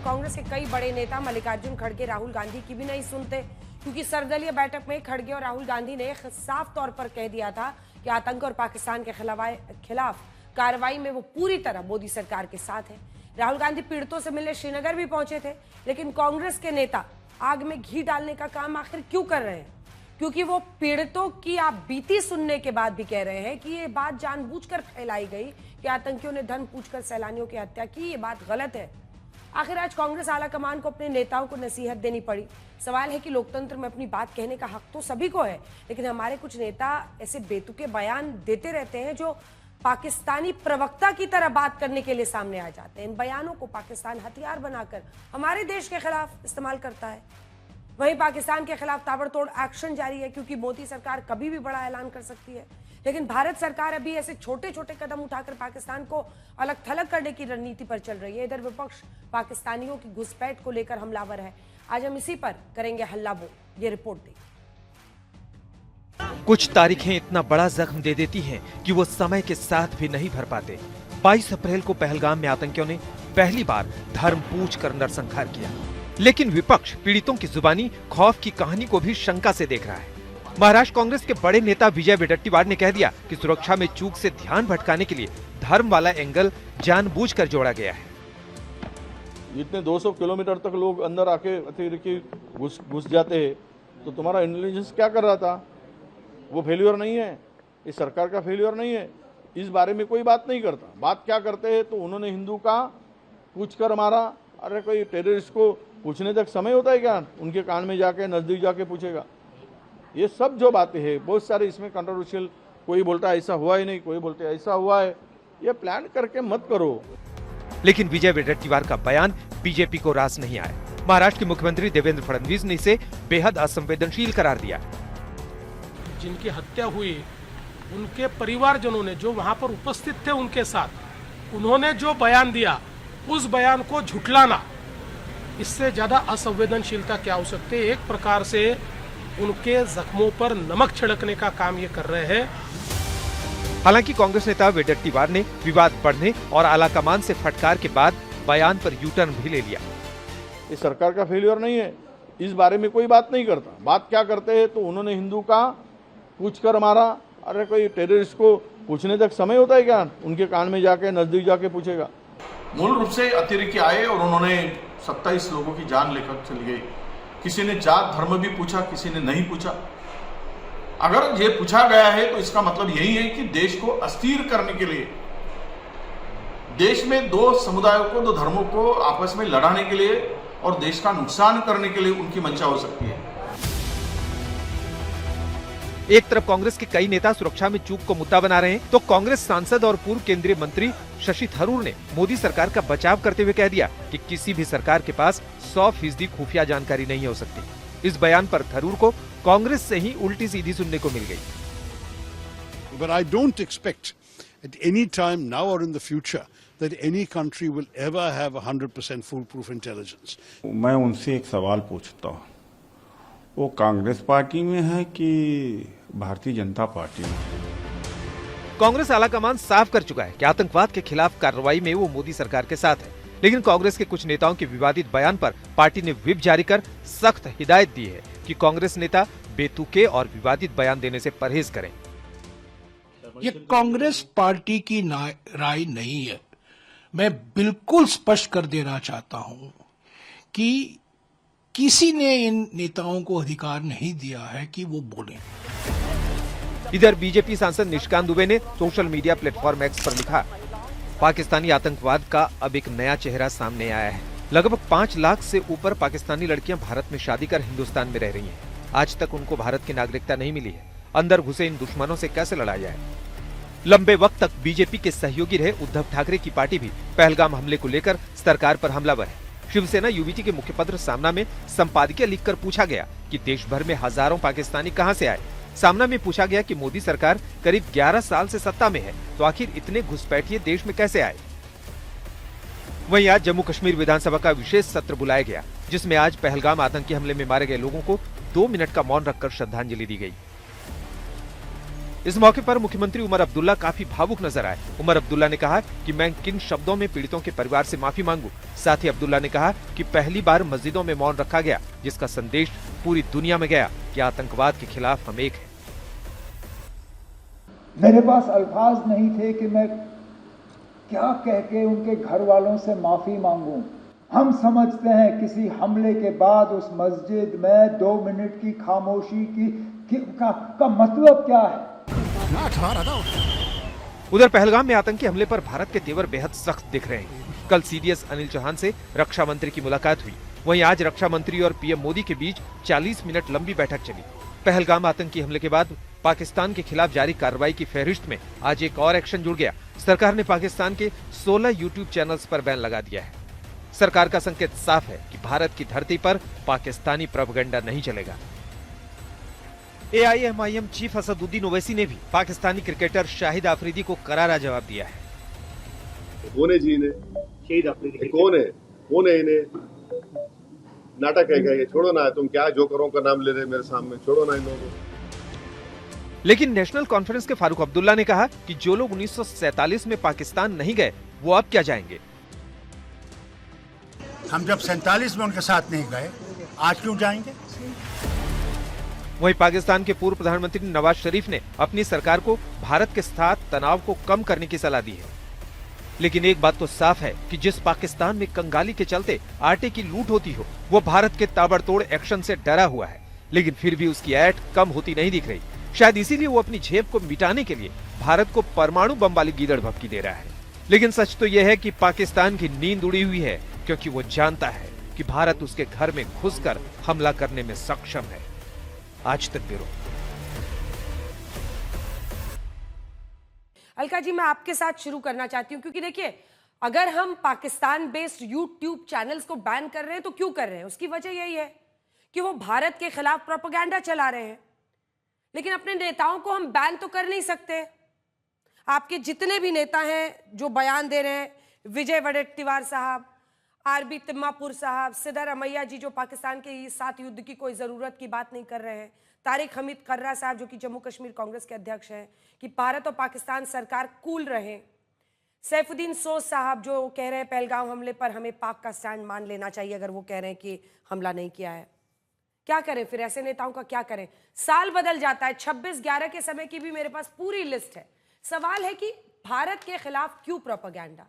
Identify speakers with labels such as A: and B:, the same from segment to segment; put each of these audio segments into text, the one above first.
A: कांग्रेस के कई बड़े नेता मल्लिकार्जुन खड़गे राहुल गांधी की भी नहीं सुनते, क्योंकि सर्वदलीय बैठक में खड़गे और राहुल गांधी ने साफ तौर पर कह दिया था कि आतंक और पाकिस्तान के खिलाफ कार्रवाई में वो पूरी तरह मोदी सरकार के साथ है। राहुल गांधी पीड़ितों से मिलने श्रीनगर भी पहुंचे थे, लेकिन कांग्रेस के नेता आग में घी डालने का काम आखिर क्यों कर रहे हैं? क्योंकि वो पीड़ितों की आप बीती सुनने के बाद भी कह रहे हैं कि ये बात जानबूझकर फैलाई गई कि आतंकियों ने धन पूछकर सैलानियों की हत्या की, ये बात गलत है। आखिर आज कांग्रेस आलाकमान को अपने नेताओं को नसीहत देनी पड़ी। सवाल है कि लोकतंत्र में अपनी बात कहने का हक तो सभी को है, लेकिन हमारे कुछ नेता ऐसे बेतुके बयान देते रहते हैं जो पाकिस्तानी प्रवक्ता की तरह बात करने के लिए सामने आ जाते हैं। इन बयानों को पाकिस्तान हथियार बनाकर हमारे देश के खिलाफ इस्तेमाल करता है। वहीं पाकिस्तान के खिलाफ ताबड़तोड़ एक्शन जारी है, क्योंकि मोदी सरकार कभी भी बड़ा ऐलान कर सकती है, लेकिन भारत सरकार अभी ऐसे छोटे छोटे कदम उठाकर पाकिस्तान को अलग थलग करने की रणनीति पर चल रही है। इधर विपक्ष पाकिस्तानियों की घुसपैठ को लेकर हमलावर है। आज हम इसी पर करेंगे हल्ला बोल। ये रिपोर्ट देखिए।
B: कुछ तारीखें इतना बड़ा जख्म दे देती हैं कि वो समय के साथ भी नहीं भर पाते। 22 अप्रैल को पहलगाम में आतंकियों ने पहली बार धर्म पूछकर नरसंहार किया, लेकिन विपक्ष पीड़ितों की जुबानी खौफ की कहानी को भी शंका से देख रहा है। महाराष्ट्र कांग्रेस के बड़े नेता विजय वडेट्टीवार ने कह दिया कि सुरक्षा में चूक से ध्यान भटकाने के लिए धर्म वाला एंगल जानबूझकर जोड़ा गया है।
C: इतने 200 किलोमीटर तक लोग अंदर आके अतिरेकी घुस जाते हैं, तो तुम्हारा इंटेलिजेंस क्या कर रहा था? वो फेल्योर नहीं है, इस सरकार का फेल्योर नहीं है। इस बारे में कोई बात नहीं करता। बात क्या करते हैं तो उन्होंने हिंदू का पूछ कर मारा। अरे कोई टेररिस्ट को पूछने तक समय होता है क्या? उनके कान में जाके नजदीक जाके पूछेगा। ये सब जो बातें हैं बहुत सारे इसमें कंट्रोवर्शियल, कोई बोलता है ऐसा हुआ ही नहीं, कोई बोलते ऐसा हुआ है। ये प्लान करके मत करो।
B: लेकिन विजय वडेट्टीवार का बयान बीजेपी को रास नहीं आया। महाराष्ट्र के मुख्यमंत्री देवेंद्र फडणवीस ने इसे बेहद असंवेदनशील करार दिया।
D: जिनकी हत्या हुई उनके परिवारजनों ने जो वहां पर उपस्थित थे उनके साथ, उन्होंने जो बयान दिया उस बयान को झुठलाना, इससे ज्यादा असंवेदनशीलता क्या हो सकती है? एक प्रकार से उनके जख्मों पर नमक छिड़कने का काम ये कर रहे हैं।
B: हालांकि कांग्रेस नेता वडेट्टीवार ने विवाद बढ़ने और आलाकमान से फटकार के बाद बयान पर यू टर्न भी ले लिया।
C: इस सरकार का फेल्योर नहीं है, इस बारे में कोई बात नहीं करता। बात क्या करते हैं तो उन्होंने हिंदू का पूछ कर मारा। अरे कोई टेररिस्ट को पूछने तक समय होता है क्या? उनके कान में जाके नजदीक जाके पूछेगा।
E: मूल रूप से अतिरेकी आए और उन्होंने 27 लोगों की जान लेकर चली गई। किसी ने जात धर्म भी पूछा, किसी ने नहीं पूछा। अगर ये पूछा गया है तो इसका मतलब यही है कि देश को अस्थिर करने के लिए, देश में दो समुदायों को, दो धर्मों को आपस में लड़ाने के लिए और देश का नुकसान करने के लिए उनकी मंशा हो सकती है।
B: एक तरफ कांग्रेस के कई नेता सुरक्षा में चूक को मुद्दा बना रहे हैं, तो कांग्रेस सांसद और पूर्व केंद्रीय मंत्री शशि थरूर ने मोदी सरकार का बचाव करते हुए कह दिया कि किसी भी सरकार के पास 100% खुफिया जानकारी नहीं हो सकती। इस बयान पर थरूर को कांग्रेस से ही उल्टी सीधी सुनने को मिल गई।
F: But I don't expect at any time now or in the future that any country will ever have 100% foolproof intelligence.
G: मैं उनसे एक सवाल पूछता हूँ, वो कांग्रेस पार्टी में है कि भारतीय जनता पार्टी में?
B: कांग्रेस आलाकमान साफ कर चुका है कि आतंकवाद के खिलाफ कार्रवाई में वो मोदी सरकार के साथ है, लेकिन कांग्रेस के कुछ नेताओं के विवादित बयान पर पार्टी ने व्हिप जारी कर सख्त हिदायत दी है कि कांग्रेस नेता बेतुके और विवादित बयान देने से परहेज करें।
H: ये कांग्रेस पार्टी की राय नहीं है। मैं बिल्कुल स्पष्ट कर देना चाहता हूं कि किसी ने इन नेताओं को अधिकार नहीं दिया है कि वो बोलें।
B: इधर बीजेपी सांसद निशिकांत दुबे ने सोशल मीडिया प्लेटफॉर्म एक्स पर लिखा, पाकिस्तानी आतंकवाद का अब एक नया चेहरा सामने आया है। लगभग 5 लाख से ऊपर पाकिस्तानी लड़कियां भारत में शादी कर हिंदुस्तान में रह रही हैं। आज तक उनको भारत की नागरिकता नहीं मिली है। अंदर घुसे इन दुश्मनों से कैसे लड़ा जाए? लंबे वक्त तक बीजेपी के सहयोगी रहे उद्धव ठाकरे की पार्टी भी पहलगाम हमले को लेकर सरकार पर हमलावर है। शिवसेना यूवीटी के मुखपत्र सामना में संपादकीय लिखकर पूछा गया कि देश भर में हजारों पाकिस्तानी कहां से आए। सामना में पूछा गया कि मोदी सरकार करीब 11 साल से सत्ता में है, तो आखिर इतने घुसपैठिए देश में कैसे आए? वहीं आज जम्मू कश्मीर विधानसभा का विशेष सत्र बुलाया गया, जिसमें आज पहलगाम आतंकी हमले में मारे गए लोगों को 2 मिनट का मौन रखकर श्रद्धांजलि दी गई। इस मौके पर मुख्यमंत्री उमर अब्दुल्ला काफी भावुक नजर आए। उमर अब्दुल्ला ने कहा कि मैं किन शब्दों में पीड़ितों के परिवार से माफी मांगू। साथ ही अब्दुल्ला ने कहा कि पहली बार मस्जिदों में मौन रखा गया, जिसका संदेश पूरी दुनिया में गया कि आतंकवाद के खिलाफ हम एक हैं।
I: मेरे पास अल्फाज नहीं थे कि मैं क्या कह के उनके घर वालों से माफी मांगूं। हम समझते हैं किसी हमले के बाद उस मस्जिद में 2 मिनट की खामोशी का मतलब क्या है।
B: उधर पहलगाम में आतंकी हमले पर भारत के तेवर बेहद सख्त दिख रहे हैं। कल सीडीएस अनिल चौहान से रक्षा मंत्री की मुलाकात हुई। वहीं आज रक्षा मंत्री और पीएम मोदी के बीच 40 मिनट लंबी बैठक चली। पहलगाम आतंकी हमले के बाद पाकिस्तान के खिलाफ जारी कार्रवाई की फहरिस्त में आज एक और एक्शन जुड़ गया। सरकार ने पाकिस्तान के 16 यूट्यूब चैनल्स पर बैन लगा दिया है। सरकार का संकेत साफ है कि भारत की धरती पर पाकिस्तानी प्रोपेगेंडा नहीं चलेगा। AIMIM चीफ असदुद्दीन ओवैसी ने भी पाकिस्तानी क्रिकेटर शाहिद आफरीदी को करारा जवाब दिया है।
J: कौन है जी इन्हें? शाहिद आफरीदी कौन है इन्हें? नाटक है क्या ये? छोड़ो ना, तुम क्या जोकरों का नाम ले रहे मेरे सामने, छोड़ो ना इन लोगों को।
B: लेकिन नेशनल कॉन्फ्रेंस के फारूक अब्दुल्ला ने कहा कि जो लोग 1947 में पाकिस्तान नहीं गए वो अब क्या जाएंगे।
K: हम जब 47 में उनके साथ नहीं गए, आज क्यों जाएंगे?
B: वहीं पाकिस्तान के पूर्व प्रधानमंत्री नवाज शरीफ ने अपनी सरकार को भारत के साथ तनाव को कम करने की सलाह दी है। लेकिन एक बात तो साफ है कि जिस पाकिस्तान में कंगाली के चलते आटे की लूट होती हो, वो भारत के ताबड़तोड़ एक्शन से डरा हुआ है। लेकिन फिर भी उसकी ऐठ कम होती नहीं दिख रही। शायद इसीलिए वो अपनी झेप को मिटाने के लिए भारत को परमाणु बम वाली गीदड़ भभकी दे रहा है। लेकिन सच तो यह है कि पाकिस्तान की नींद उड़ी हुई है, क्योंकि वो जानता है कि भारत उसके घर में घुसकर हमला करने में सक्षम है। आज तक ब्यूरो।
A: अलका जी, मैं आपके साथ शुरू करना चाहती हूं, क्योंकि देखिए, अगर हम पाकिस्तान बेस्ड यूट्यूब चैनल्स को बैन कर रहे हैं तो क्यों कर रहे हैं? उसकी वजह यही है कि वो भारत के खिलाफ प्रोपेगेंडा चला रहे हैं। लेकिन अपने नेताओं को हम बैन तो कर नहीं सकते। आपके जितने भी नेता हैं जो बयान दे रहे हैं, विजय वडेट्टीवार साहब, आरबी तिम्मापुर साहब, सिद्धारमैया जी जो पाकिस्तान के साथ युद्ध की कोई ज़रूरत की बात नहीं कर रहे हैं, तारिक हमीद कर्रा साहब जो कि जम्मू कश्मीर कांग्रेस के अध्यक्ष हैं, कि भारत और पाकिस्तान सरकार कूल रहे, सैफुद्दीन सोज साहब जो कह रहे हैं पहलगाम हमले पर हमें पाक का स्टैंड मान लेना चाहिए अगर वो कह रहे हैं कि हमला नहीं किया है। क्या करें फिर? ऐसे नेताओं का क्या करें? साल बदल जाता है, 26/11 के समय की भी मेरे पास पूरी लिस्ट है। सवाल है कि भारत के खिलाफ क्यों प्रोपेगेंडा?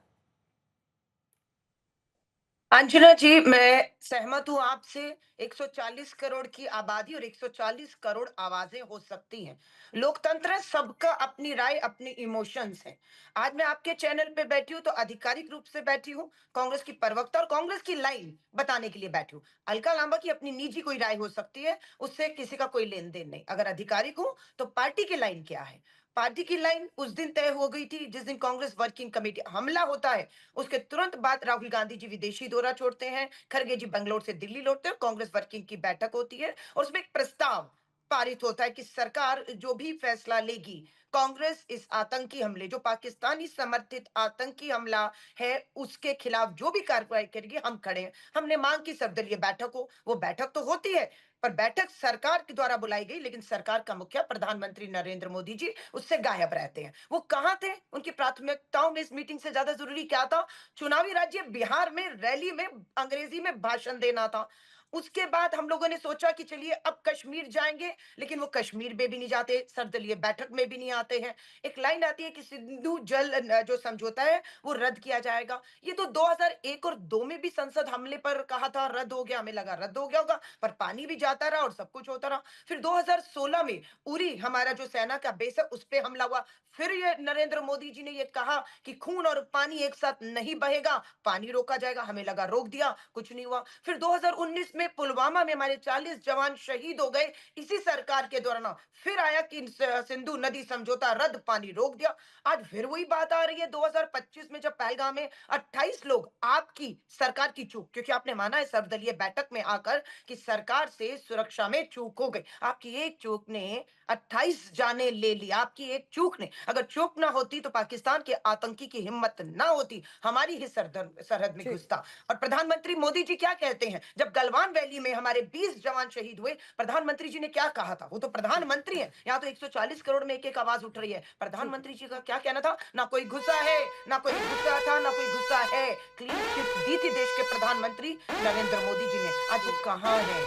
L: अंजना जी, मैं सहमत हूं आपसे। 140 करोड़ की आबादी और 140 करोड़ आवाजें हो सकती हैं। लोकतंत्र है, सबका अपनी राय, अपनी इमोशंस हैं। आज मैं आपके चैनल पे बैठी हूं तो आधिकारिक रूप से बैठी हूं, कांग्रेस की प्रवक्ता और कांग्रेस की लाइन बताने के लिए बैठी हूं। अलका लांबा की अपनी निजी कोई राय हो सकती है, उससे किसी का कोई लेन देन नहीं। अगर आधिकारिक हूं तो पार्टी की लाइन क्या है? पार्टी की लाइन उस दिन तय हो गई थी जिस दिन कांग्रेस वर्किंग कमेटी हमला होता है, उसके तुरंत बाद राहुल गांधी जी विदेशी दौरा छोड़ते हैं, खरगे जी बंगलौर से दिल्ली लौटते हैं, कांग्रेस वर्किंग की बैठक होती है और उसमें एक प्रस्ताव पारित होता है कि सरकार जो भी फैसला लेगी, कांग्रेस इस आतंकी हमले, जो पाकिस्तानी समर्थित आतंकी हमला है, उसके खिलाफ जो भी कार्रवाई करेगी हम खड़े हैं। हमने मांग की सर्वदलीय बैठक हो, वो बैठक तो होती है पर बैठक सरकार के द्वारा बुलाई गई, लेकिन सरकार का मुखिया प्रधानमंत्री नरेंद्र मोदी जी उससे गायब रहते हैं। वो कहां थे? उनकी प्राथमिकताओं में इस मीटिंग से ज्यादा जरूरी क्या था? चुनावी राज्य बिहार में रैली में अंग्रेजी में भाषण देना था। उसके बाद हम लोगों ने सोचा कि चलिए अब कश्मीर जाएंगे, लेकिन वो कश्मीर में भी नहीं जाते, सर्वदलीय बैठक में भी नहीं आते हैं। एक लाइन आती है कि सिंधु जल जो समझौता है वो रद्द किया जाएगा। ये तो 2001 और 2 में भी संसद हमले पर कहा था रद्द हो गया, हमें लगा रद्द हो गया होगा, पर पानी भी जाता रहा और सब कुछ होता रहा। फिर 2016 में उरी हमारा जो सेना का बेस है उस पर हमला हुआ। फिर ये नरेंद्र मोदी जी ने ये कहा कि खून और पानी एक साथ नहीं बहेगा, पानी रोका जाएगा, हमें लगा रोक दिया, कुछ नहीं हुआ। फिर 2019 में पुलवामा में हमारे 40 जवान शहीद हो गए, इसी सरकार के दौरान फिर आया कि सिंधु नदी समझौता रद्द, पानी रोक दिया। आज फिर वही बात आ रही है 2025 में, जब पहलगाम में 28 लोग, आपकी सरकार की चूक, क्योंकि आपने माना है सर्वदलीय बैठक में आकर कि सरकार से सुरक्षा में चूक हो गई। आपकी एक चूक ने 28 जाने ले ली, आपकी एक चूक ने। अगर चूक ना होती तो पाकिस्तान के आतंकी की हिम्मत ना होती, हमारी ही सरहद में घुसता। और प्रधानमंत्री मोदी जी क्या कहते हैं, जब गलवान वैली में हमारे 20 जवान शहीद हुए, प्रधानमंत्री जी ने क्या कहा था? वो तो प्रधानमंत्री है, यहाँ तो 140 करोड़ में एक एक आवाज उठ रही है। प्रधानमंत्री जी का क्या कहना था? ना कोई गुस्सा है, ना कोई गुस्सा था, ना कोई गुस्सा है। क्लीन चिट दी थी देश के प्रधानमंत्री नरेंद्र मोदी जी ने। आज वो कहाँ है?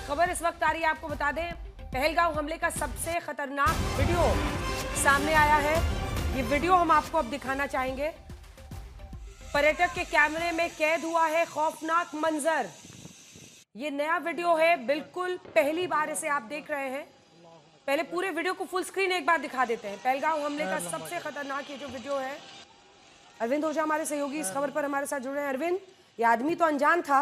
A: खबर इस वक्त आ रही है, आपको बता दें पहलगांव हमले का सबसे खतरनाक वीडियो सामने आया है। ये वीडियो हम आपको अब दिखाना चाहेंगे। पर्यटक के कैमरे में कैद हुआ है खौफनाक मंजर। ये नया वीडियो है, बिल्कुल पहली बार इसे आप देख रहे हैं। पहले पूरे वीडियो को फुल स्क्रीन एक बार दिखा देते हैं। पहलगांव हमले का सबसे खतरनाक ये जो वीडियो है। अरविंद ओझा हमारे सहयोगी इस खबर पर हमारे साथ जुड़े हैं। अरविंद, ये आदमी तो अनजान था,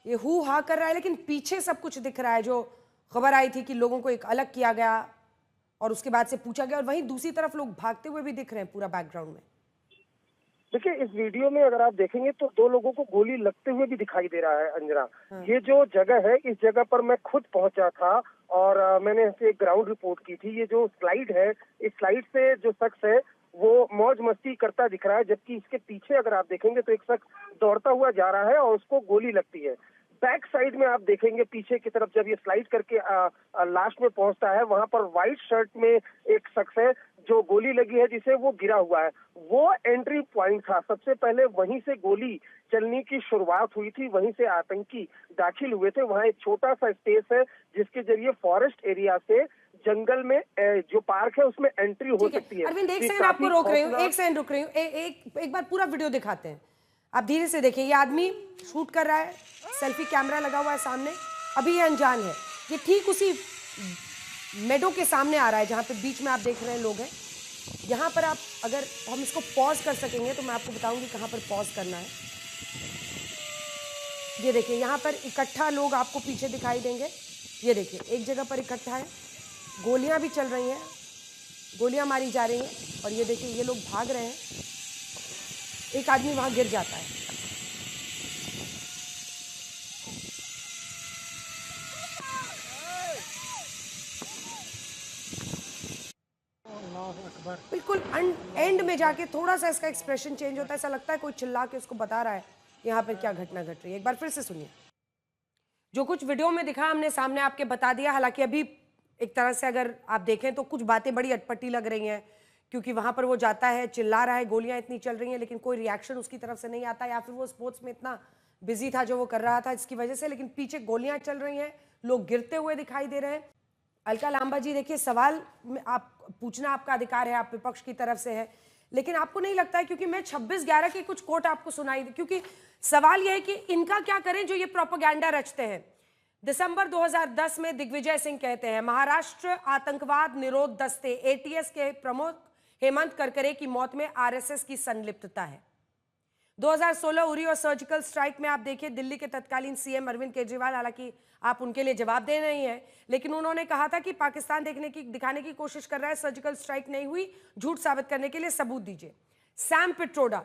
A: ये हु हा कर रहा है, लेकिन पीछे सब कुछ दिख रहा है। जो खबर आई थी कि लोगों को एक अलग किया गया और उसके बाद से पूछा गया, और वहीं दूसरी तरफ लोग भागते हुए भी दिख रहे हैं पूरा बैकग्राउंड में।
M: देखिए, इस वीडियो में अगर आप देखेंगे तो 2 लोगों को गोली लगते हुए भी दिखाई दे रहा है। अंजना, ये जो जगह है, इस जगह पर मैं खुद पहुंचा था और मैंने ऐसे एक ग्राउंड रिपोर्ट की थी। ये जो स्लाइड है, इस स्लाइड से जो शख्स है वो मौज मस्ती करता दिख रहा है, जबकि इसके पीछे अगर आप देखेंगे तो एक शख्स दौड़ता हुआ जा रहा है और उसको गोली लगती है। बैक साइड में आप देखेंगे पीछे की तरफ जब ये स्लाइड करके लास्ट में पहुंचता है, वहां पर व्हाइट शर्ट में एक शख्स है जो गोली लगी है, जिसे वो गिरा हुआ है। वो एंट्री पॉइंट था। सबसे पहले वहीं से गोली चलने की शुरुआत हुई थी, वहीं से आतंकी दाखिल हुए थे। वहाँ एक छोटा सा स्पेस है जिसके जरिए फॉरेस्ट एरिया से जंगल में जो पार्क है उसमें एंट्री हो सकती है।
A: अरविंद, एक सेकंड आपको रोक रही हूँ, एक सेकंड रुक रही हूँ। एक बार पूरा वीडियो दिखाते हैं, आप धीरे से देखिए। ये आदमी शूट कर रहा है, सेल्फी कैमरा लगा हुआ है सामने। अभी ये अनजान है, ये ठीक उसी मेडो के सामने आ रहा है जहाँ पे बीच में आप देख रहे हैं लोग हैं। यहाँ पर आप अगर हम इसको पॉज कर सकेंगे तो मैं आपको बताऊंगी कहाँ पर पॉज करना है। ये देखिए, यहाँ पर इकट्ठा लोग आपको पीछे दिखाई देंगे। ये देखिए, एक जगह पर इकट्ठा है, गोलियां भी चल रही हैं, गोलियां मारी जा रही हैं, और ये देखिए ये लोग भाग रहे हैं। एक आदमी वहां गिर जाता है। बिल्कुल एंड में जाके थोड़ा सा इसका एक्सप्रेशन चेंज होता है, ऐसा लगता है कोई चिल्ला के उसको बता रहा है यहाँ पर क्या घटना घट रही है। एक बार फिर से सुनिए। जो कुछ वीडियो में दिखा हमने सामने आपके बता दिया। हालांकि अभी एक तरह से अगर आप देखें तो कुछ बातें बड़ी अटपटी लग रही हैं, क्योंकि वहां पर वो जाता है, चिल्ला रहा है, गोलियां इतनी चल रही हैं, लेकिन कोई रिएक्शन उसकी तरफ से नहीं आता, या फिर वो स्पोर्ट्स में इतना बिजी था जो वो कर रहा था इसकी वजह से। लेकिन पीछे गोलियां चल रही हैं, लोग गिरते हुए दिखाई दे रहे हैं। अलका लांबा जी, देखिए सवाल में आप पूछना आपका अधिकार है, आप विपक्ष की तरफ से है, लेकिन आपको नहीं लगता है, क्योंकि मैं 26/11 के कुछ कोट आपको सुनाई, क्योंकि सवाल यह है कि इनका क्या करें जो ये प्रोपेगेंडा रचते हैं। दिसंबर 2010 में दिग्विजय सिंह कहते हैं महाराष्ट्र आतंकवाद निरोध दस्ते ATS के प्रमुख हेमंत करकरे की मौत में RSS की संलिप्तता है। 2016 उरी और सर्जिकल स्ट्राइक में आप देखिए दिल्ली के तत्कालीन CM अरविंद केजरीवाल, हालांकि आप उनके लिए जवाब दे नहीं है, लेकिन उन्होंने कहा था कि पाकिस्तान दिखाने की कोशिश कर रहा है, सर्जिकल स्ट्राइक नहीं हुई, झूठ साबित करने के लिए सबूत दीजिए। सैम पिट्रोडा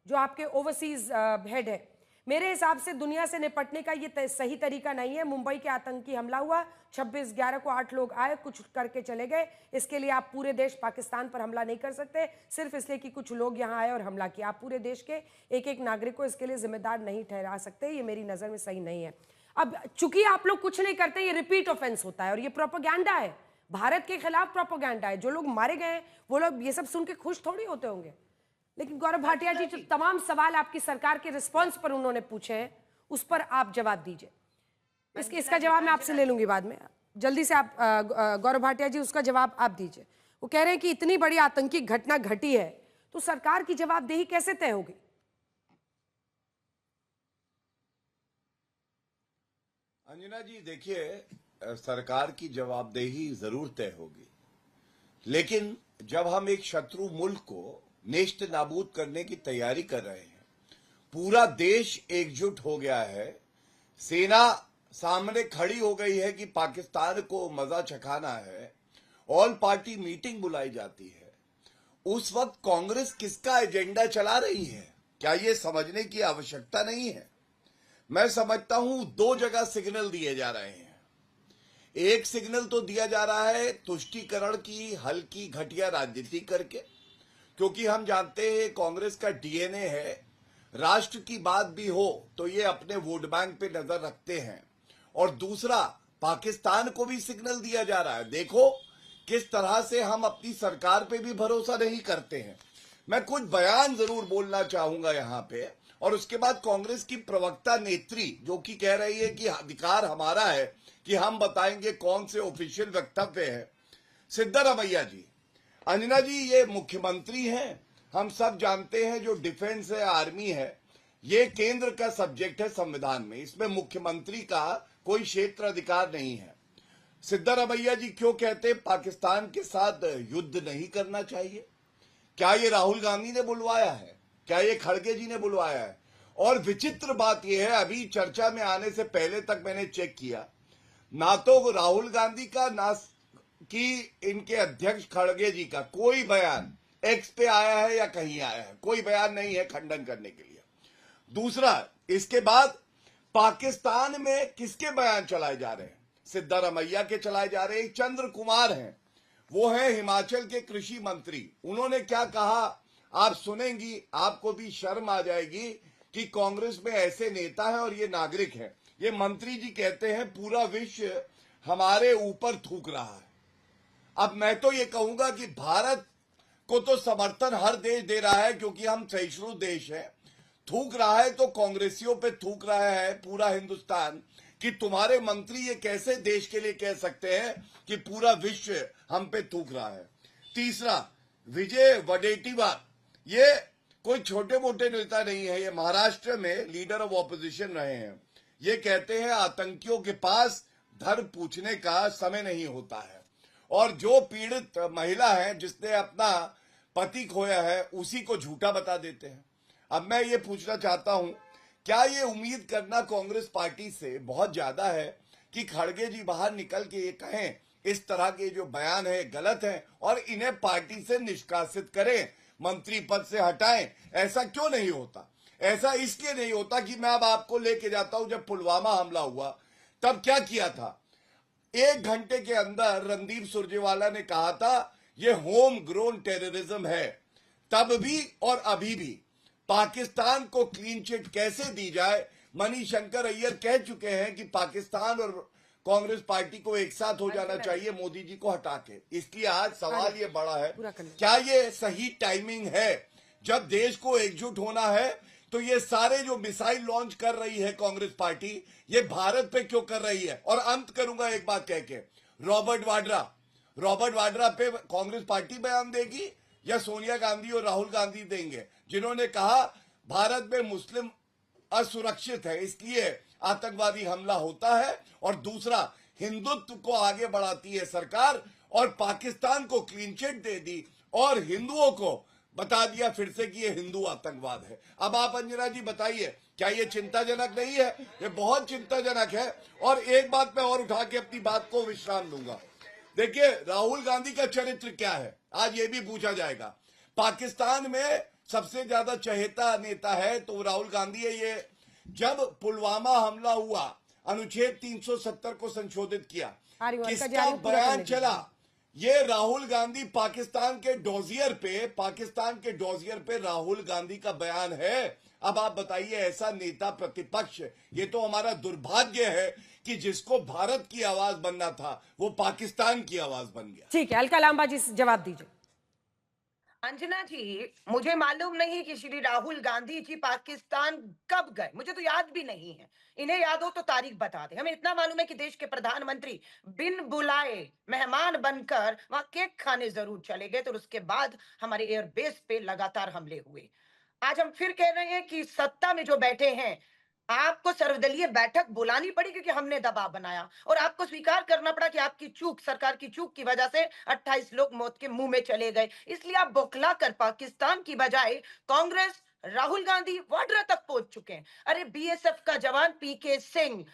A: जो आपके ओवरसीज हेड है, मेरे हिसाब से दुनिया से निपटने का ये सही तरीका नहीं है। मुंबई के आतंकी हमला हुआ, 26/11 को 8 लोग आए, कुछ करके चले गए। इसके लिए आप पूरे देश पाकिस्तान पर हमला नहीं कर सकते सिर्फ इसलिए कि कुछ लोग यहाँ आए और हमला किया। आप पूरे देश के एक एक नागरिक को इसके लिए जिम्मेदार नहीं ठहरा सकते, ये मेरी नजर में सही नहीं है। अब चूंकि आप लोग कुछ नहीं करते, ये रिपीट ऑफेंस होता है और ये प्रोपेगेंडा है, भारत के खिलाफ प्रोपेगेंडा है। जो लोग मारे गए हैं वो लोग ये सब सुन के खुश थोड़ी होते होंगे। लेकिन गौरव भाटिया जी, जो तमाम सवाल आपकी सरकार के रिस्पांस पर उन्होंने पूछे हैं उस पर आप जवाब दीजिए। इसका जवाब मैं आपसे ले लूंगी बाद में, जल्दी से आप गौरव भाटिया जी उसका जवाब आप दीजिए। वो कह रहे हैं कि इतनी बड़ी आतंकी घटना घटी है तो सरकार की जवाबदेही कैसे तय होगी?
N: अंजना जी, देखिए, सरकार की जवाबदेही जरूर तय होगी, लेकिन जब हम एक शत्रु मुल्क को नेस्त नाबूद करने की तैयारी कर रहे हैं, पूरा देश एकजुट हो गया है, सेना सामने खड़ी हो गई है कि पाकिस्तान को मजा चखाना है, ऑल पार्टी मीटिंग बुलाई जाती है, उस वक्त कांग्रेस किसका एजेंडा चला रही है, क्या ये समझने की आवश्यकता नहीं है? मैं समझता हूं 2 जगह सिग्नल दिए जा रहे हैं। एक सिग्नल तो दिया जा रहा है तुष्टीकरण की हल्की घटिया राजनीति करके, क्योंकि हम जानते हैं कांग्रेस का DNA है राष्ट्र की बात भी हो तो ये अपने वोट बैंक पे नजर रखते हैं। और दूसरा, पाकिस्तान को भी सिग्नल दिया जा रहा है, देखो किस तरह से हम अपनी सरकार पे भी भरोसा नहीं करते हैं। मैं कुछ बयान जरूर बोलना चाहूंगा यहाँ पे, और उसके बाद कांग्रेस की प्रवक्ता नेत्री जो कि कह रही है कि अधिकार हमारा है कि हम बताएंगे कौन से ऑफिशियल वक्तव्य है। सिद्धारमैया जी, अंजना जी ये मुख्यमंत्री हैं, हम सब जानते हैं, जो डिफेंस है, आर्मी है, ये केंद्र का सब्जेक्ट है संविधान में, इसमें मुख्यमंत्री का कोई क्षेत्र अधिकार नहीं है। सिद्धारमैया जी क्यों कहते पाकिस्तान के साथ युद्ध नहीं करना चाहिए? क्या ये राहुल गांधी ने बुलवाया है? क्या ये खड़गे जी ने बुलवाया है? और विचित्र बात यह है, अभी चर्चा में आने से पहले तक मैंने चेक किया, ना तो राहुल गांधी का ना कि इनके अध्यक्ष खड़गे जी का कोई बयान एक्स पे आया है या कहीं आया है, कोई बयान नहीं है खंडन करने के लिए। दूसरा, इसके बाद पाकिस्तान में किसके बयान चलाए जा रहे हैं? सिद्धारमैया के चलाए जा रहे हैं। चंद्र कुमार हैं, वो है हिमाचल के कृषि मंत्री, उन्होंने क्या कहा आप सुनेंगी, आपको भी शर्म आ जाएगी कि कांग्रेस में ऐसे नेता है और ये नागरिक है। ये मंत्री जी कहते हैं पूरा विश्व हमारे ऊपर थूक रहा है। अब मैं तो ये कहूंगा कि भारत को तो समर्थन हर देश दे रहा है क्योंकि हम सहिष्णु देश है, थूक रहा है तो कांग्रेसियों पे थूक रहा है पूरा हिंदुस्तान कि तुम्हारे मंत्री ये कैसे देश के लिए कह सकते हैं कि पूरा विश्व हम पे थूक रहा है। तीसरा, विजय वडेट्टीवार, ये कोई छोटे मोटे नेता नहीं है, ये महाराष्ट्र में लीडर ऑफ ऑपोजिशन रहे हैं। ये कहते हैं आतंकियों के पास धर्म पूछने का समय नहीं होता है, और जो पीड़ित महिला है जिसने अपना पति खोया है उसी को झूठा बता देते हैं। अब मैं ये पूछना चाहता हूं, क्या ये उम्मीद करना कांग्रेस पार्टी से बहुत ज्यादा है कि खड़गे जी बाहर निकल के ये कहें इस तरह के जो बयान है गलत है और इन्हें पार्टी से निष्कासित करें, मंत्री पद से हटाएं? ऐसा क्यों नहीं होता? ऐसा इसलिए नहीं होता कि मैं अब आपको लेके जाता हूं, जब पुलवामा हमला हुआ तब क्या किया था, 1 घंटे के अंदर रणदीप सुरजेवाला ने कहा था ये होम ग्रोन टेररिज्म है। तब भी और अभी भी पाकिस्तान को क्लीन चिट कैसे दी जाए, मणिशंकर अय्यर कह चुके हैं कि पाकिस्तान और कांग्रेस पार्टी को एक साथ हो जाना चाहिए मोदी जी को हटा के। इसलिए आज सवाल ये बड़ा है, क्या ये सही टाइमिंग है? जब देश को एकजुट होना है तो ये सारे जो मिसाइल लॉन्च कर रही है कांग्रेस पार्टी, ये भारत पे क्यों कर रही है? और अंत करूंगा एक बात कह के, रॉबर्ट वाड्रा पे कांग्रेस पार्टी बयान देगी या सोनिया गांधी और राहुल गांधी देंगे, जिन्होंने कहा भारत में मुस्लिम असुरक्षित है इसलिए आतंकवादी हमला होता है, और दूसरा हिंदुत्व को आगे बढ़ाती है सरकार, और पाकिस्तान को क्लीन चिट दे दी और हिंदुओं को बता दिया फिर से कि ये हिंदू आतंकवाद है। अब आप अंजना जी बताइए, क्या ये चिंताजनक नहीं है? ये बहुत चिंताजनक है। और एक बात मैं और उठा के अपनी बात को विश्राम दूंगा। देखिए, राहुल गांधी का चरित्र क्या है आज ये भी पूछा जाएगा। पाकिस्तान में सबसे ज्यादा चहेता नेता है तो राहुल गांधी है। ये जब पुलवामा हमला हुआ, अनुच्छेद 370 को संशोधित किया, किसका बयान चला? ये राहुल गांधी पाकिस्तान के डोजियर पे राहुल गांधी का बयान है। अब आप बताइए, ऐसा नेता प्रतिपक्ष, ये तो हमारा दुर्भाग्य है कि जिसको भारत की आवाज बनना था वो पाकिस्तान की आवाज बन गया।
A: ठीक है, अलका लांबा जी जवाब दीजिए।
L: अंजना जी, मुझे मालूम नहीं कि श्री राहुल गांधी जी पाकिस्तान कब गए, मुझे तो याद भी नहीं है। इन्हें याद हो तो तारीख बता दे। हमें इतना मालूम है कि देश के प्रधानमंत्री बिन बुलाए मेहमान बनकर वहां केक खाने जरूर चले गए, तो उसके बाद हमारे एयरबेस पे लगातार हमले हुए। आज हम फिर कह रहे हैं कि सत्ता में जो बैठे हैं, आपको सर्वदलीय बैठक बुलानी पड़ी क्योंकि हमने दबाव बनाया, और आपको स्वीकार करना पड़ा कि आपकी चूक, सरकार की चूक की वजह से 28 लोग मौत के मुंह में चले गए। इसलिए आप बौखला कर पाकिस्तान की बजाय कांग्रेस, राहुल गांधी, वाड्रा तक पहुंच चुके हैं। अरे बीएसएफ का जवान पीके सिंह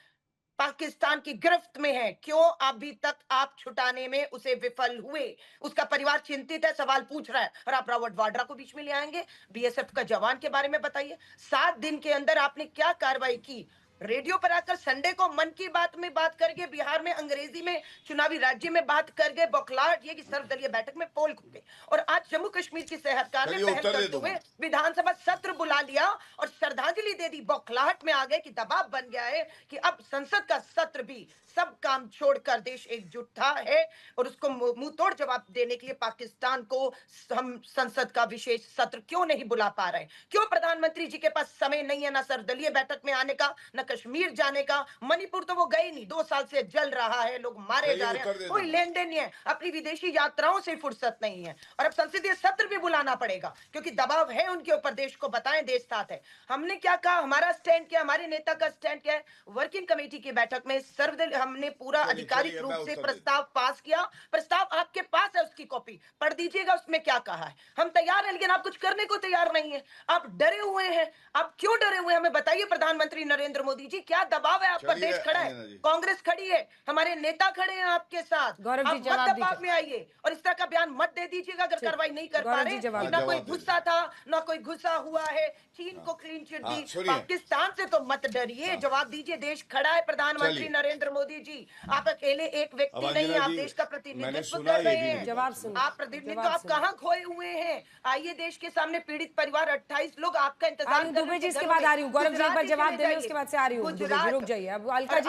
L: पाकिस्तान की गिरफ्त में है, क्यों अभी तक आप छुटाने में उसे विफल हुए? उसका परिवार चिंतित है, सवाल पूछ रहा है, और आप रॉबर्ट वाड्रा को बीच में ले आएंगे? बीएसएफ का जवान के बारे में बताइए, 7 दिन के अंदर आपने क्या कार्रवाई की? रेडियो पर आकर संडे को मन की बात में बात करके बिहार में अंग्रेजी में चुनावी राज्य में बात कर गए, बौखलाहट ये कि सर्वदलीय बैठक में पोल खुले, और आज जम्मू कश्मीर की सरकार ने पहल करते हुए विधानसभा सत्र बुला लिया और श्रद्धांजलि दे दी। बौखलाहट में आ गए कि दबाव बन गया है कि अब संसद का सत्र भी सब काम छोड़कर देश एकजुट है और उसको मुंह तोड़ जवाब देने के लिए पाकिस्तान को हम संसद का विशेष सत्र क्यों नहीं बुला पा रहे? क्यों प्रधानमंत्री जी के पास समय नहीं है, ना सर्वदलीय बैठक में आने का, ना कश्मीर जाने का? मणिपुर तो वो गए नहीं, 2 साल से जल रहा है, लोग मारे जा रहे हैं, कोई लेन देन नहीं है, अपनी विदेशी यात्राओं से फुर्सत नहीं है, और अब संसदीय सत्र भी बुलाना पड़ेगा क्योंकि दबाव है उनके ऊपर। देश को बताएं देश साथ है। हमने क्या कहा, हमारा स्टैंड क्या, हमारे नेता का स्टैंड क्या है? वर्किंग कमेटी की बैठक में सर्वदलीय हमने पूरा आधिकारिक रूप से प्रस्ताव पास किया। प्रस्ताव आपके पास है, उसकी कॉपी पढ़ दीजिएगा, उसमें क्या कहा है। हम तैयार हैं, लेकिन आप कुछ करने को तैयार नहीं है, आप डरे हुए हैं। आप क्यों डरे हुए हैं हमें बताइए प्रधानमंत्री नरेंद्र मोदी जी, क्या दबाव है आप पर? देश खड़ा है, कांग्रेस खड़ी है, हमारे नेता खड़े हैं आपके साथ।
A: गौरव जी
L: आप दबाव में आइए और इस तरह का बयान मत दे दीजिएगा अगर कार्रवाई नहीं कर पा रहे। ना कोई गुस्सा था, ना कोई गुस्सा हुआ है। चीन को क्लीन चिट दी, पाकिस्तान से तो मत डरिए, जवाब दीजिए। देश खड़ा है, प्रधानमंत्री नरेंद्र मोदी जी, आप अकेले एक व्यक्ति नहीं है, आप देश का प्रतिनिधित्व कर रहे हैं।
A: जवाब सुनो,
L: आप प्रतिनिधित्व, आप कहाँ खोए हुए हैं? आइए देश के सामने, पीड़ित परिवार 28 लोग आपका इंतजार कर रहे हैं।
A: इसके बाद आ रही हूँ गौरव जी, एक बार जवाब दे लें, उसके बाद से आ रही हूँ। रुक जाइए अब। अलका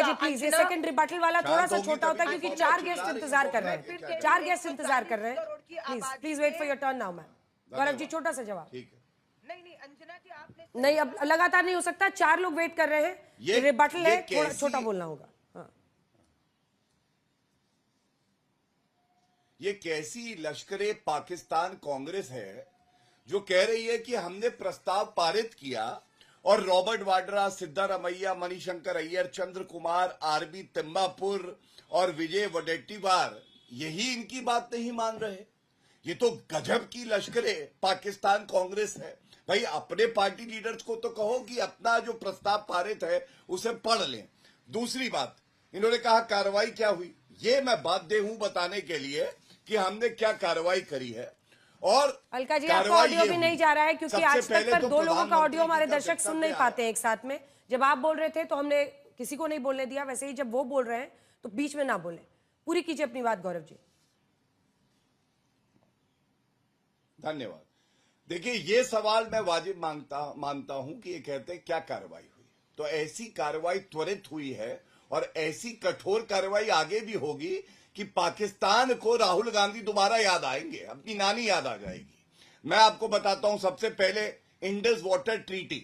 A: जी प्लीज, ये सेकंड रिबटल वाला थोड़ा सा छोटा होता है क्योंकि 4 गेस्ट इंतजार कर रहे हैं, 4 गेस्ट इंतजार कर रहे हैं। Please wait for your turn now ma'am. Gaurav ji छोटा सा जवाब।
L: नहीं अंजना जी, आपने
A: नहीं, अब लगातार नहीं हो सकता, 4 लोग वेट कर रहे हैं, रिबटल है, थोड़ा छोटा बोलना होगा।
N: ये कैसी लश्करे पाकिस्तान कांग्रेस है जो कह रही है कि हमने प्रस्ताव पारित किया और रॉबर्ट वाड्रा, सिद्धारमैया, मणिशंकर अय्यर, चंद्र कुमार, आरबी तिम्मापुर और विजय वडेट्टीवार यही इनकी बात नहीं मान रहे। ये तो गजब की लश्करे पाकिस्तान कांग्रेस है। भाई अपने पार्टी लीडर्स को तो कहो कि अपना जो प्रस्ताव पारित है उसे पढ़ लें। दूसरी बात, इन्होंने कहा कार्रवाई क्या हुई। ये मैं बाध्य हूं बताने के लिए कि हमने क्या कार्रवाई करी है। और
A: अलका जी, आपका ऑडियो भी नहीं जा रहा है क्योंकि आज तक पर 2 लोगों का ऑडियो हमारे दर्शक सुन नहीं पाते हैं एक साथ में। जब आप बोल रहे थे तो हमने किसी को नहीं बोलने दिया, वैसे ही जब वो बोल रहे हैं तो बीच में ना बोले। पूरी कीजिए अपनी बात गौरव जी।
N: धन्यवाद। देखिए, ये सवाल मैं वाजिब मानता हूं कि ये कहते हैं क्या कार्रवाई हुई, तो ऐसी कार्रवाई त्वरित हुई है और ऐसी कठोर कार्रवाई आगे भी होगी कि पाकिस्तान को राहुल गांधी दोबारा याद आएंगे, अपनी नानी याद आ जाएगी। मैं आपको बताता हूं, सबसे पहले इंडस वाटर ट्रीटी,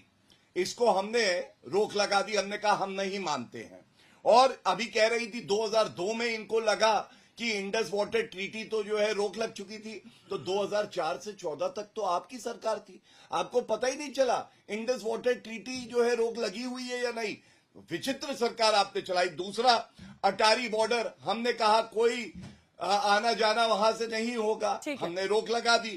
N: इसको हमने रोक लगा दी। हमने कहा हम नहीं मानते हैं, और अभी कह रही थी 2002 में इनको लगा कि इंडस वाटर ट्रीटी तो जो है रोक लग चुकी थी, तो 2004 से 14 तक तो आपकी सरकार थी, आपको पता ही नहीं चला इंडस वाटर ट्रीटी जो है रोक लगी हुई है या नहीं। विचित्र सरकार आपने चलाई। दूसरा, अटारी बॉर्डर, हमने कहा कोई आना जाना वहां से नहीं होगा, हमने रोक लगा दी।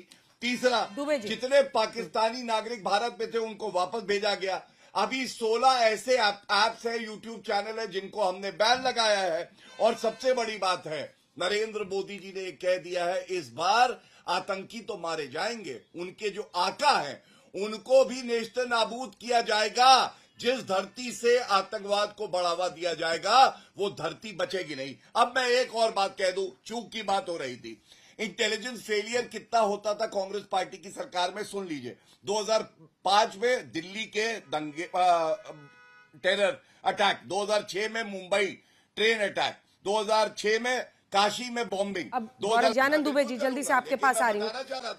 N: तीसरा, जितने पाकिस्तानी नागरिक भारत में थे उनको वापस भेजा गया। अभी 16 ऐसे ऐप्स है, यूट्यूब चैनल है जिनको हमने बैन लगाया है। और सबसे बड़ी बात है, नरेंद्र मोदी जी ने कह दिया है इस बार आतंकी तो मारे जाएंगे, उनके जो आका हैं उनको भी नेस्त नाबूद किया जाएगा। जिस धरती से आतंकवाद को बढ़ावा दिया जाएगा वो धरती बचेगी नहीं। अब मैं एक और बात कह दूं, चूक की बात हो रही थी, इंटेलिजेंस फेलियर कितना होता था कांग्रेस पार्टी की सरकार में, सुन लीजिए। 2005 में दिल्ली के दंगे टेरर अटैक, 2006 में मुंबई ट्रेन अटैक, 2006 में काशी में बॉम्बिंग।
A: अब जानन दुबे जी जल्दी से आपके पास आ रही हूँ,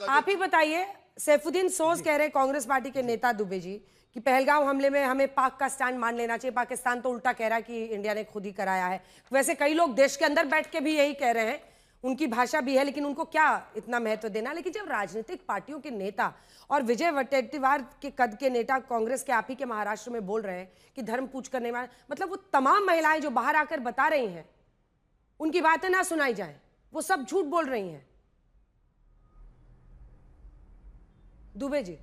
A: आप ही बताइए। सैफुद्दीन सोज कह रहे हैं, कांग्रेस पार्टी के नेता दुबे जी, कि पहलगाम हमले में हमें पाक का स्टैंड मान लेना चाहिए। पाकिस्तान तो उल्टा कह रहा है कि इंडिया ने खुद ही कराया है। वैसे कई लोग देश के अंदर बैठ के भी यही कह रहे हैं, उनकी भाषा भी है, लेकिन उनको क्या इतना महत्व देना। लेकिन जब राजनीतिक पार्टियों के नेता और विजय वडेट्टीवार के कद के नेता कांग्रेस के आप ही के महाराष्ट्र में बोल रहे हैं कि धर्म पूछ करने वाले, मतलब वो तमाम महिलाएं जो बाहर आकर बता रही हैं उनकी बातें ना सुनाई जाएं, वो सब झूठ बोल रही हैं। दुबे जी।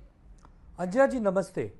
O: अंजना जी नमस्ते।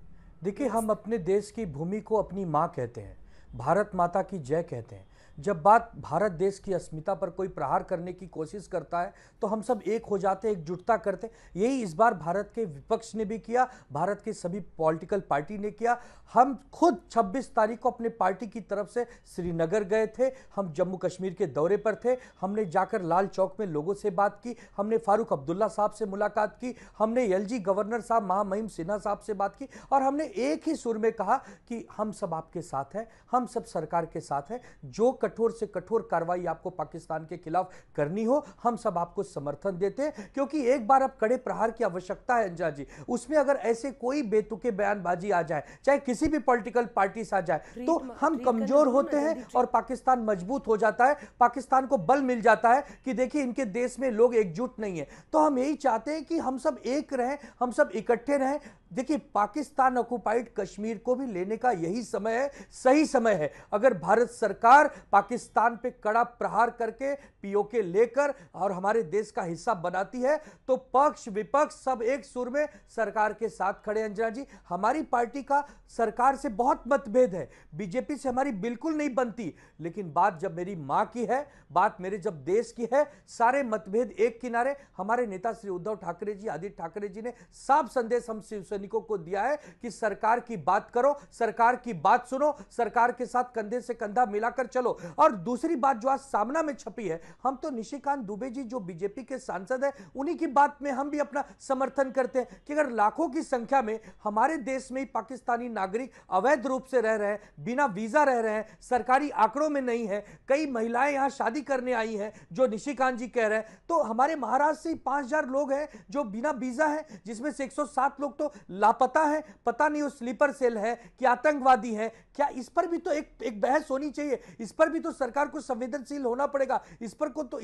O: देखिए, हम अपने देश की भूमि को अपनी माँ कहते हैं, भारत माता की जय कहते हैं। जब बात भारत देश की अस्मिता पर कोई प्रहार करने की कोशिश करता है तो हम सब एक हो जाते, एकजुटता करते। यही इस बार भारत के विपक्ष ने भी किया, भारत के सभी पॉलिटिकल पार्टी ने किया। हम खुद 26 तारीख को अपने पार्टी की तरफ से श्रीनगर गए थे, हम जम्मू कश्मीर के दौरे पर थे, हमने जाकर लाल चौक में लोगों से बात की, हमने फारूक अब्दुल्ला साहब से मुलाकात की, हमने एलजी गवर्नर साहब महामहिम सिन्हा साहब से बात की और हमने एक ही सुर में कहा कि हम सब आपके साथ हैं, हम सब सरकार के साथ हैं। जो कठोर से कठोर कार्रवाई आपको पाकिस्तान के खिलाफ करनी हो, हम सब आपको समर्थन देते हैं, क्योंकि एक बार अब कड़े प्रहार की आवश्यकता है अंजना जी। उसमें अगर ऐसे कोई बेतुके बयानबाजी आ जाए, चाहे किसी भी पॉलिटिकल पार्टी से आ जाए, तो हम कमजोर होते हैं और पाकिस्तान मजबूत हो जाता है, पाकिस्तान को बल मिल जाता है कि देखिए इनके देश में लोग एकजुट नहीं है। तो हम यही चाहते हैं कि हम सब एक रहें, हम सब इकट्ठे रहें। देखिए पाकिस्तान ऑक्युपाइड कश्मीर को भी लेने का यही समय है, सही समय है। अगर भारत सरकार पाकिस्तान पे कड़ा प्रहार करके पीओके लेकर और हमारे देश का हिस्सा बनाती है तो पक्ष विपक्ष सब एक सुर में सरकार के साथ खड़े। अंजना जी, हमारी पार्टी का सरकार से बहुत मतभेद है, बीजेपी से हमारी बिल्कुल नहीं बनती, लेकिन बात जब मेरी मां की है, बात मेरे जब देश की है, सारे मतभेद एक किनारे। हमारे नेता श्री उद्धव ठाकरे जी, आदित्य ठाकरे जी ने साफ संदेश हम शिवसैनिकों को दिया है कि सरकार की बात करो, सरकार की बात सुनो, सरकार के साथ कंधे से कंधा मिलाकर चलो। और दूसरी बात जो आज सामना में छपी है, हम तो निशिकांत दुबे जी जो बीजेपी के सांसद है, उन्हीं की बात में हम भी अपना समर्थन करते हैं कि अगर लाखों की संख्या में हमारे देश में पाकिस्तानी नागरिक अवैध रूप से रह रहे हैं, बिना वीजा रह रहे हैं, सरकारी आंकड़ों में नहीं है, कई महिलाएं यहां शादी करने आई हैं जो निशिकांत जी कह रहे हैं, तो हमारे महाराष्ट्र से 5000 लोग हैं जो बिना वीजा है, जिसमें से 107 लोग तो लापता है, पता नहीं वो स्लीपर सेल है कि आतंकवादी है क्या। इस पर भी तो एक बहस होनी चाहिए, इस पर भी तो सरकार को संवेदनशील होना पड़ेगा, इस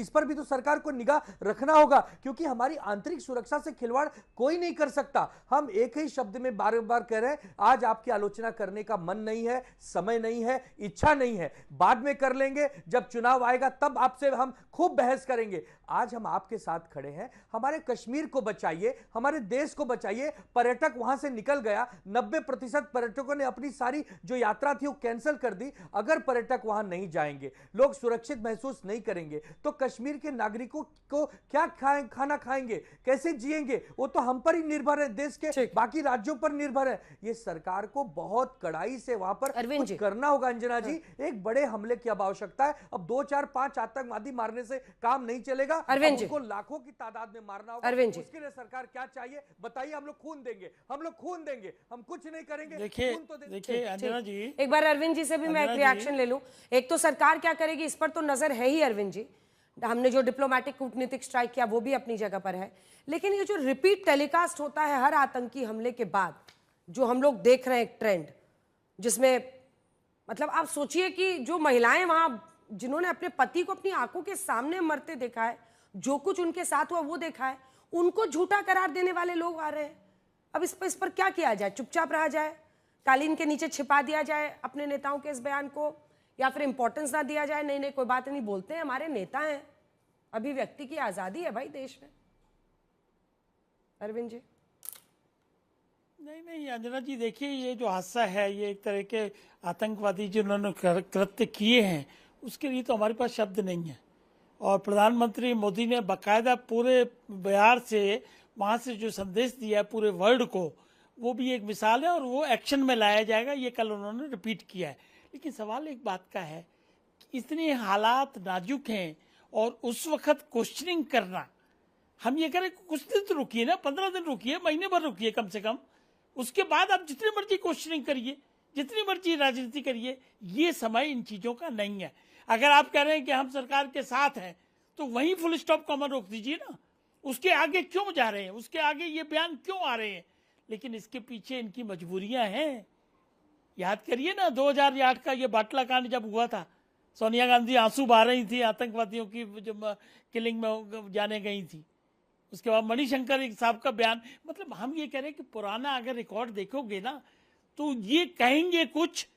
O: पर भी तो सरकार को निगाह रखना होगा, क्योंकि हमारी आंतरिक सुरक्षा से खिलवाड़ कोई नहीं कर सकता। हम एक ही शब्द में बार बार कह रहे हैं, आज आपकी आलोचना करने का मन नहीं है, समय नहीं है, इच्छा नहीं है, बाद में कर लेंगे, जब चुनाव आएगा तब आपसे हम खूब बहस करेंगे। आज हम आपके साथ खड़े हैं, हमारे कश्मीर को बचाइए, हमारे देश को बचाइए। पर्यटक वहां से निकल गया, 90% पर्यटकों ने अपनी सारी जो यात्रा थी वो कैंसिल कर दी। अगर पर्यटक वहां नहीं जाएंगे, लोग सुरक्षित महसूस नहीं करेंगे, तो कश्मीर के नागरिकों को क्या खाना खाएंगे, कैसे जिएंगे, वो तो हम पर ही निर्भर है, देश के बाकी राज्यों पर निर्भर है। ये सरकार को बहुत कड़ाई से वहां पर कुछ करना होगा अंजना जी। एक बड़े हमले की अब आवश्यकता है, अब 2 4 5 आतंकवादी मारने से काम नहीं चलेगा, उनको लाखों की तादाद में मारना होगा। उसके लिए सरकार क्या चाहिए बताइए, हम लोग खून देंगे, हम कुछ नहीं करेंगे।
H: देखिए अंजना जी,
A: एक बार अरविंद जी से भी मैं एक रिएक्शन ले लूं। एक तो सरकार क्या करेगी इस पर तो नजर है ही अरविंद जी, हमने जो डिप्लोमेटिक कूटनीतिक स्ट्राइक किया वो भी अपनी जगह पर है, लेकिन ये जो रिपीट टेलीकास्ट होता है हर आतंकी हमले के बाद, जो हम लोग देख रहे हैं एक ट्रेंड, जिसमें मतलब आप सोचिए कि जो महिलाएं वहां जिन्होंने अपने पति को अपनी आंखों के सामने मरते देखा है, जो कुछ उनके साथ हुआ वो देखा है, उनको झूठा करार देने वाले लोग आ रहे हैं। अब इस पर क्या किया जाए? चुपचाप रहा जाए, कालीन के नीचे छिपा दिया जाए अपने नेताओं के इस बयान को, या फिर इंपॉर्टेंस ना दिया जाए? नहीं कोई बात नहीं, बोलते हैं, हमारे नेता हैं, अभिव्यक्ति की आजादी है भाई देश में। अरविंद जी।
H: नहीं अंजना जी, देखिए ये जो हादसा है, ये एक तरह के आतंकवादी जिन्होंने कृत्य किए हैं, उसके लिए तो हमारे पास शब्द नहीं है। और प्रधानमंत्री मोदी ने बाकायदा पूरे बिहार से वहाँ से जो संदेश दिया है पूरे वर्ल्ड को, वो भी एक मिसाल है और वो एक्शन में लाया जाएगा, ये कल उन्होंने रिपीट किया है। लेकिन सवाल एक बात का है कि इतने हालात नाजुक हैं और उस वक्त क्वेश्चनिंग करना, हम ये करें कुछ दिन तो रुकिए ना, 15 दिन रुकिए, महीने भर रुकिए कम से कम, उसके बाद आप जितनी मर्जी क्वेश्चनिंग करिए, जितनी मर्जी राजनीति करिए, ये समय इन चीजों का नहीं है। अगर आप कह रहे हैं कि हम सरकार के साथ हैं तो वहीं फुल स्टॉप कॉमा रोक दीजिए ना, उसके आगे क्यों जा रहे हैं, उसके आगे ये बयान क्यों आ रहे हैं? लेकिन इसके पीछे इनकी मजबूरियां हैं। याद करिए ना 2008 का ये बाटला कांड जब हुआ था, सोनिया गांधी आंसू बहा रही थी आतंकवादियों की जो किलिंग में जाने गई थी, उसके बाद मणिशंकर साहब का बयान, मतलब हम ये कह रहे हैं कि पुराना अगर रिकॉर्ड देखोगे ना तो ये कहेंगे कुछ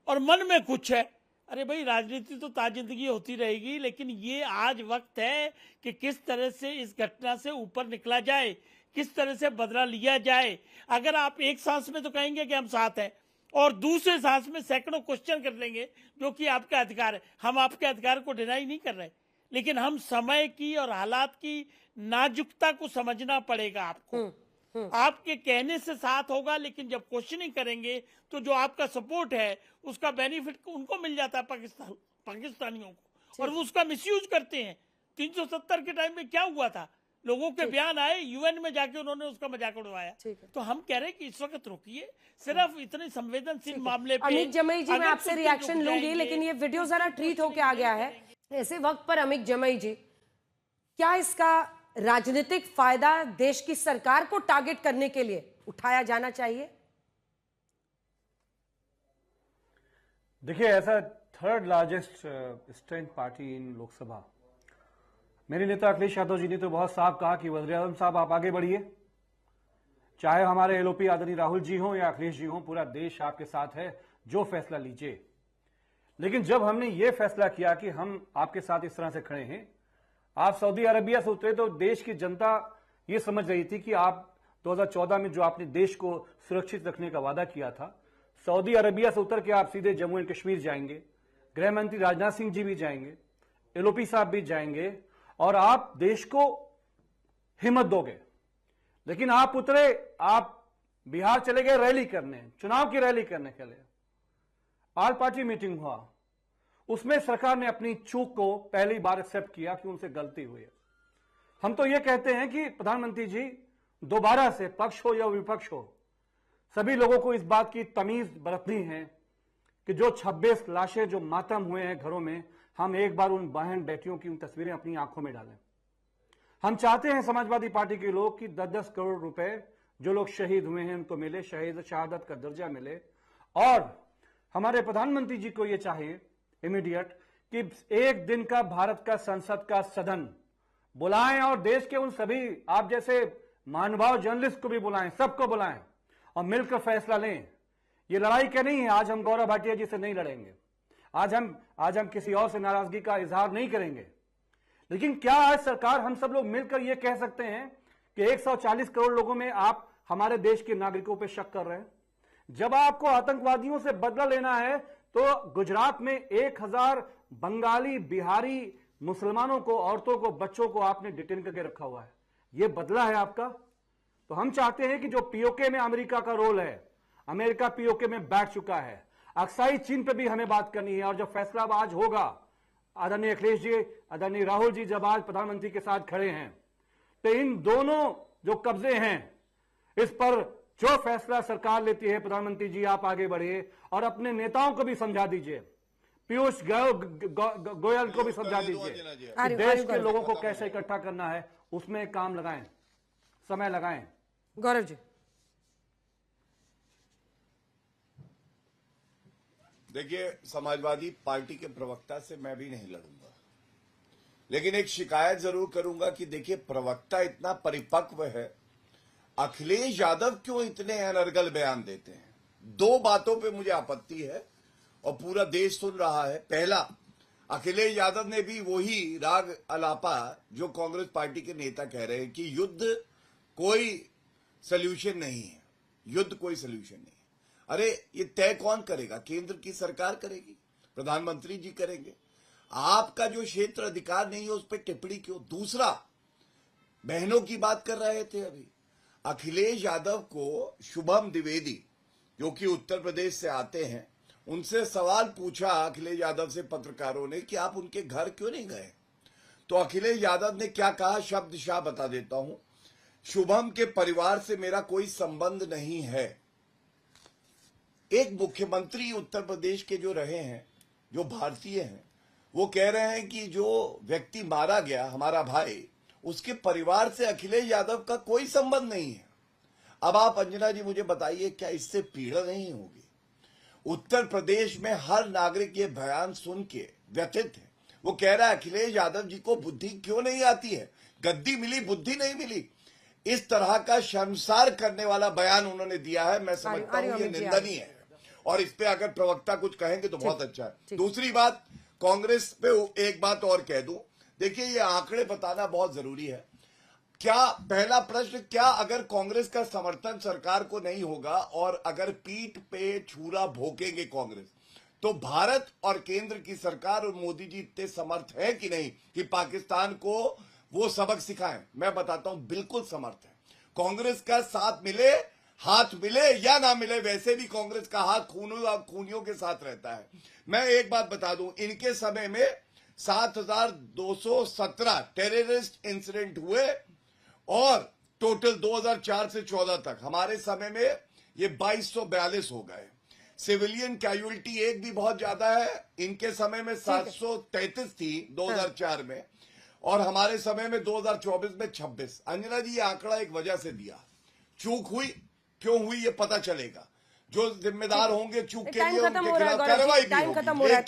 H: और मन में कुछ है। अरे भाई, राजनीति तो ताजिंदगी होती रहेगी, लेकिन ये आज वक्त है कि किस तरह से इस घटना से ऊपर निकला जाए, किस तरह से बदला लिया जाए। अगर आप एक सांस में तो कहेंगे कि हम साथ हैं
P: और दूसरे सांस में सैकड़ों क्वेश्चन कर लेंगे, जो कि आपका अधिकार है। हम आपके अधिकार को डिनाई नहीं कर रहे, लेकिन हम समय की और हालात की नाजुकता को समझना पड़ेगा आपको। आपके कहने से साथ होगा, लेकिन जब क्वेश्चनिंग करेंगे तो जो आपका सपोर्ट है उसका बेनिफिट उनको मिल जाता है, पाकिस्तानियों को, और वो उसका मिसयूज करते हैं। 370 के टाइम में क्या हुआ था, लोगों के बयान आए, यूएन में जाके उन्होंने उसका मजाक उड़वाया। तो हम कह रहे हैं कि इस वक्त रोकिए, सिर्फ इतने संवेदनशील मामले पे।
A: अमित जमई जी, मैं आपसे रिएक्शन लूंगी, लेकिन ये वीडियो जरा ट्वीट होके आ गया है ऐसे वक्त पर। अमित जमई जी, क्या इसका राजनीतिक फायदा देश की सरकार को टारगेट करने के लिए उठाया जाना चाहिए?
Q: देखिए, ऐसा थर्ड लार्जेस्ट स्ट्रेंथ पार्टी इन लोकसभा, मेरे नेता अखिलेश यादव जी ने तो बहुत साफ कहा कि वज़ीर-ए-आज़म साहब आप आगे बढ़िए, चाहे हमारे एलओपी आदरणीय राहुल जी हों या अखिलेश जी हों, पूरा देश आपके साथ है, जो फैसला लीजिए। लेकिन जब हमने ये फैसला किया कि हम आपके साथ इस तरह से खड़े हैं, आप सऊदी अरबिया से उतरे तो देश की जनता ये समझ रही थी कि आप 2014 में जो आपने देश को सुरक्षित रखने का वादा किया था, सऊदी अरबिया से उतर के आप सीधे जम्मू एंड कश्मीर जाएंगे, गृह मंत्री राजनाथ सिंह जी भी जाएंगे, एलओपी साहब भी जाएंगे और आप देश को हिम्मत दोगे। लेकिन आप उतरे, आप बिहार चले गए रैली करने, चुनाव की रैली करने के लिए। ऑल पार्टी मीटिंग हुआ, उसमें सरकार ने अपनी चूक को पहली बार एक्सेप्ट किया कि उनसे गलती हुई है। हम तो यह कहते हैं कि प्रधानमंत्री जी दोबारा से, पक्ष हो या विपक्ष हो, सभी लोगों को इस बात की तमीज बरतनी है कि जो 26 लाशें जो मातम हुए हैं घरों में, हम एक बार उन बहन बेटियों की उन तस्वीरें अपनी आंखों में डालें। हम चाहते हैं समाजवादी पार्टी के लोग कि 10-10 करोड़ रुपए जो लोग शहीद हुए हैं उनको मिले, शहादत का दर्जा मिले। और हमारे प्रधानमंत्री जी को यह चाहिए इमीडिएट कि एक दिन का भारत का संसद का सदन बुलाएं और देश के उन सभी आप जैसे महानुभाव जर्नलिस्ट को भी बुलाएं, सबको बुलाएं और मिलकर फैसला लें। ये लड़ाई क्या नहीं है, आज हम गौरव भाटिया जी से नहीं लड़ेंगे, आज हम किसी और से नाराजगी का इजहार नहीं करेंगे। लेकिन क्या आज सरकार, हम सब लोग मिलकर यह कह सकते हैं कि 140 करोड़ लोगों में आप हमारे देश के नागरिकों पर शक कर रहे हैं? जब आपको आतंकवादियों से बदला लेना है तो गुजरात में 1000 बंगाली, बिहारी, मुसलमानों को, औरतों को, बच्चों को आपने डिटेन करके रखा हुआ है। यह बदला है आपका? तो हम चाहते हैं कि जो पीओके में अमेरिका का रोल है, अमेरिका पीओके में बैठ चुका है, अक्साई चीन पे भी हमें बात करनी है। और जब फैसला आज होगा, आदरणीय अखिलेश जी, आदरणीय राहुल जी जब आज प्रधानमंत्री के साथ खड़े हैं, तो इन दोनों जो कब्जे हैं, इस पर जो फैसला सरकार लेती है, प्रधानमंत्री जी आप आगे बढ़िए और अपने नेताओं को भी समझा दीजिए, पीयूष गोयल को भी समझा दीजिए कि देश के लोगों को कैसे इकट्ठा करना है, उसमें काम लगाएं, समय लगाएं।
A: गौरव जी,
N: देखिए, समाजवादी पार्टी के प्रवक्ता से मैं भी नहीं लड़ूंगा, लेकिन एक शिकायत जरूर करूंगा कि देखिए, प्रवक्ता इतना परिपक्व है, अखिलेश यादव क्यों इतने अनर्गल बयान देते हैं? 2 बातों पे मुझे आपत्ति है और पूरा देश सुन रहा है। पहला, अखिलेश यादव ने भी वही राग अलापा जो कांग्रेस पार्टी के नेता कह रहे हैं कि युद्ध कोई सल्यूशन नहीं है, युद्ध कोई सल्यूशन नहीं है। अरे ये तय कौन करेगा? केंद्र की सरकार करेगी, प्रधानमंत्री जी करेंगे। आपका जो क्षेत्र अधिकार नहीं है उस पर टिप्पणी क्यों? दूसरा, बहनों की बात कर रहे थे अभी, अखिलेश यादव को शुभम द्विवेदी जो कि उत्तर प्रदेश से आते हैं, उनसे सवाल पूछा अखिलेश यादव से पत्रकारों ने कि आप उनके घर क्यों नहीं गए? तो अखिलेश यादव ने क्या कहा, शब्दशः बता देता हूं, शुभम के परिवार से मेरा कोई संबंध नहीं है। एक मुख्यमंत्री उत्तर प्रदेश के जो रहे हैं, जो भारतीय हैं, वो कह रहे हैं कि जो व्यक्ति मारा गया हमारा भाई, उसके परिवार से अखिलेश यादव का कोई संबंध नहीं है। अब आप अंजना जी मुझे बताइए, क्या इससे पीड़ा नहीं होगी? उत्तर प्रदेश में हर नागरिक ये बयान सुन के व्यथित है। वो कह रहा है अखिलेश यादव जी को बुद्धि क्यों नहीं आती है, गद्दी मिली, बुद्धि नहीं मिली। इस तरह का शर्मसार करने वाला बयान उन्होंने दिया है। मैं समझता हूं ये निंदनीय है और इस पे अगर प्रवक्ता कुछ कहेंगे तो बहुत अच्छा है। दूसरी बात, कांग्रेस पे एक बात और कह दूं, देखिए ये आंकड़े बताना बहुत जरूरी है। क्या पहला प्रश्न, क्या अगर कांग्रेस का समर्थन सरकार को नहीं होगा और अगर पीठ पे छुरा भोंकेंगे कांग्रेस, तो भारत और केंद्र की सरकार और मोदी जी इतने समर्थ है कि नहीं कि पाकिस्तान को वो सबक सिखाएं? मैं बताता हूं, बिल्कुल समर्थ है। कांग्रेस का साथ मिले, हाथ मिले या ना मिले, वैसे भी कांग्रेस का हाथ खूनियों के साथ रहता है। मैं एक बात बता दूं, इनके समय में 7,217 टेररिस्ट इंसिडेंट हुए और टोटल 2004 से 14 तक, हमारे समय में ये 2242 हो गए। सिविलियन कैजुअलिटी एक भी बहुत ज्यादा है, इनके समय में 733 थी 2004 में, और हमारे समय में 2024 में 26। अंजना जी, ये आंकड़ा एक वजह से दिया, चूक हुई, क्यों हुई ये पता चलेगा, जो जिम्मेदार होंगे चूक के लिए उनके खिलाफ कार्रवाई भी
A: टाइम
N: होगी।
A: खत्म हो रहा है,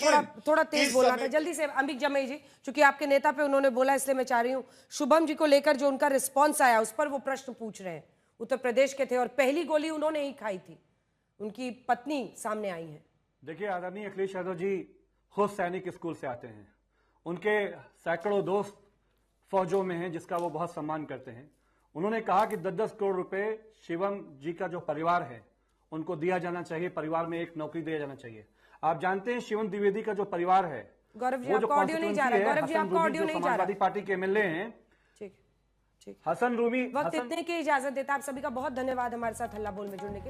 A: थोड़ा तेज
N: इस
A: बोलना
N: समय-
A: था। जल्दी से अमिक जमई जी, चूंकि आपके नेता पे उन्होंने बोला इसलिए मैं चाह रही हूँ, शुभम जी को लेकर जो उनका रिस्पॉन्स आया उस पर वो प्रश्न पूछ रहे हैं। उत्तर प्रदेश के थे और पहली गोली उन्होंने ही खाई थी, उनकी पत्नी सामने आई है।
Q: देखिए, आदरणीय अखिलेश यादव जी खुद सैनिक स्कूल से आते हैं, उनके सैकड़ों दोस्त फौजों में हैं जिसका वो बहुत सम्मान करते हैं। उन्होंने कहा कि 10-10 करोड़ रुपए शिवम जी का जो परिवार है उनको दिया जाना चाहिए, परिवार में एक नौकरी दिया जाना चाहिए। आप जानते हैं शिवम द्विवेदी का जो परिवार है,
A: गौरव जी
Q: वो जो
A: आपका ऑडियो नहीं जा रहा, गौरव जी आपका ऑडियो नहीं जा रहा।
Q: समाजवादी पार्टी के एमएलए हैं,
A: ठीक ठीक,
Q: हसन रूमी।
A: वक्त इतने की इजाजत देता। आप सभी का बहुत धन्यवाद हमारे साथ हल्ला बोल में जुड़ने के लिए।